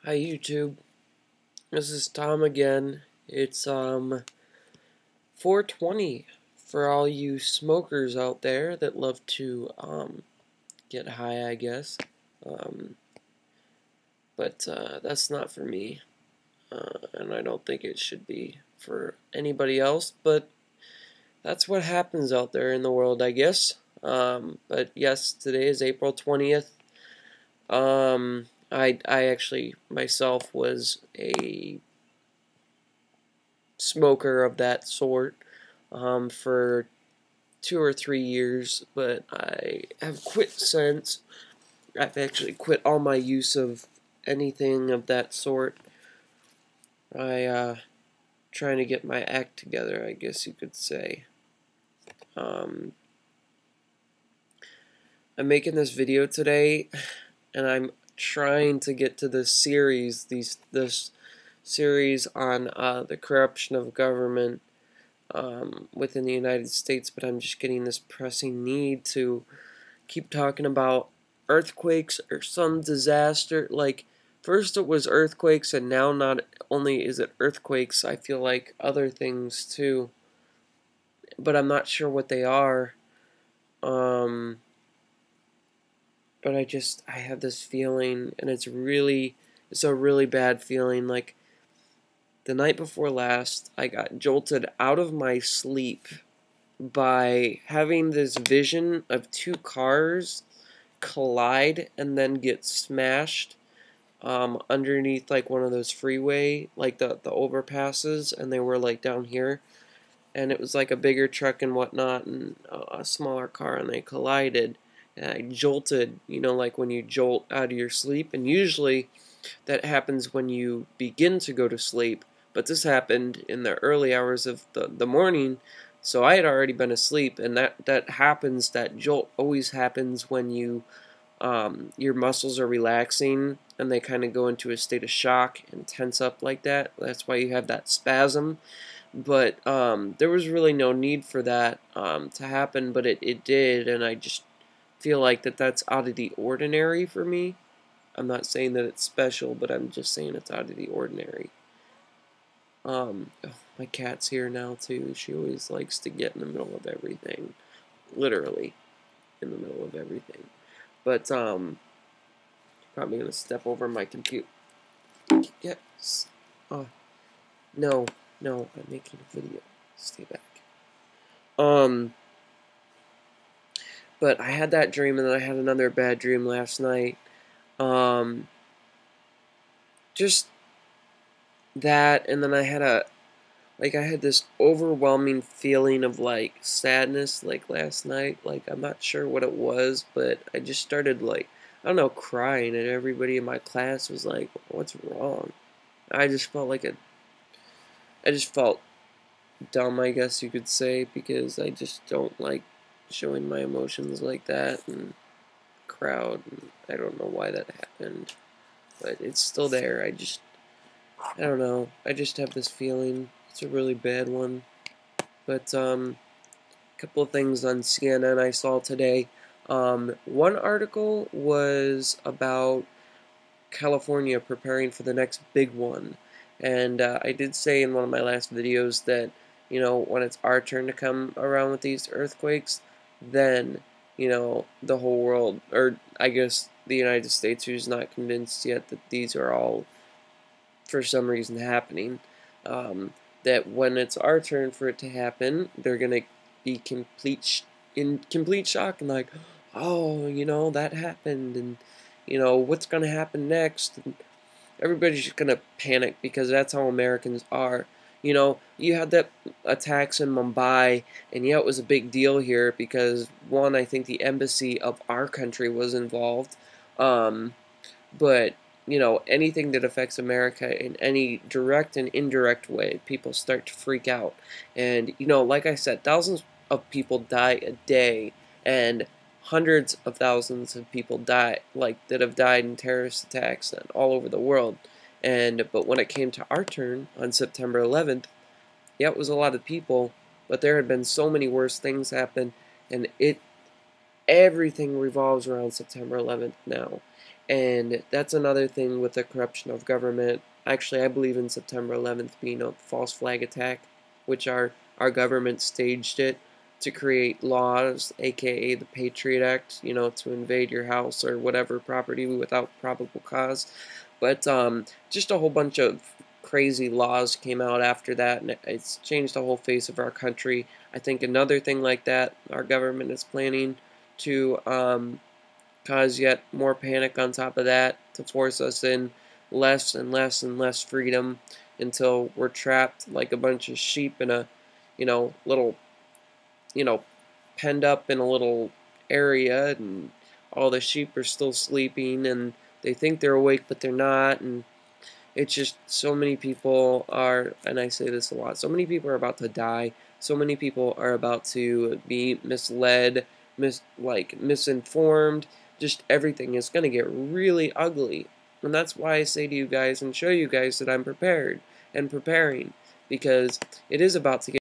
Hi YouTube, this is Tom again. It's 4:20 for all you smokers out there that love to get high, I guess. Um, but that's not for me, and I don't think it should be for anybody else. But that's what happens out there in the world, I guess. But yes, today is April 20th. I actually myself was a smoker of that sort for 2 or 3 years, but I have quit since. I've actually quit all my use of anything of that sort. Trying to get my act together, I guess you could say. Um, I'm making this video today, and I'm trying to get to this series, this series on the corruption of government within the United States, but I'm just getting this pressing need to keep talking about earthquakes or some disaster. Like, first it was earthquakes, and now not only is it earthquakes, I feel like other things too, but I'm not sure what they are. But I have this feeling, and it's a really bad feeling. Like, the night before last, I got jolted out of my sleep by having this vision of two cars collide and then get smashed underneath like one of those freeway, like the overpasses, and they were like down here, and it was like a bigger truck and whatnot and a smaller car, and they collided, and I jolted, like when you jolt out of your sleep, and usually that happens when you begin to go to sleep, but this happened in the early hours of the morning, so I had already been asleep, and that jolt always happens when your muscles are relaxing, and they kind of go into a state of shock and tense up like that. That's why you have that spasm. But there was really no need for that to happen, but it did, and I just feel like that's out of the ordinary for me. I'm not saying that it's special, but I'm just saying it's out of the ordinary. Oh, my cat's here now too. She always likes to get in the middle of everything, literally in the middle of everything. But probably gonna step over my computer. Yes. No, I'm making a video. Stay back. But I had that dream, and then I had another bad dream last night. Just that, and then I had this overwhelming feeling of like sadness like last night. Like, I'm not sure what it was, but I just started like, I don't know, crying, and everybody in my class was like, "What's wrong?" I just felt dumb, I guess you could say, because I just don't like showing my emotions like that and crowd, and I don't know why that happened, but it's still there. I don't know, I just have this feeling. It's a really bad one. But a couple of things on CNN I saw today. One article was about California preparing for the next big one, and I did say in one of my last videos that, when it's our turn to come around with these earthquakes, then, the whole world, or I guess the United States, who's not convinced yet that these are all for some reason happening, that when it's our turn for it to happen, they're gonna be in complete shock and like, oh, that happened, and what's gonna happen next, and everybody's just gonna panic because that's how Americans are. You had that attacks in Mumbai, and yeah, it was a big deal here because, one, I think the embassy of our country was involved, but anything that affects America in any direct and indirect way, people start to freak out. And, like I said, thousands of people die a day, and hundreds of thousands of people die, like, that have died in terrorist attacks and all over the world. But when it came to our turn on September 11th, yeah, it was a lot of people, but there had been so many worse things happen, and everything revolves around September 11th now. And that's another thing with the corruption of government. Actually, I believe in September 11th being a false flag attack, which our government staged it to create laws, aka the Patriot Act, to invade your house or whatever property without probable cause. But just a whole bunch of crazy laws came out after that, and it's changed the whole face of our country. I think another thing like that, our government is planning to cause yet more panic on top of that, to force us in less and less and less freedom until we're trapped like a bunch of sheep in a, little, you know, penned up in a little area, and all the sheep are still sleeping, and they think they're awake, but they're not, and it's just so many people are, and I say this a lot, so many people are about to die, so many people are about to be misled, misinformed, just everything is going to get really ugly. And that's why I say to you guys and show you guys that I'm prepared and preparing, because it is about to get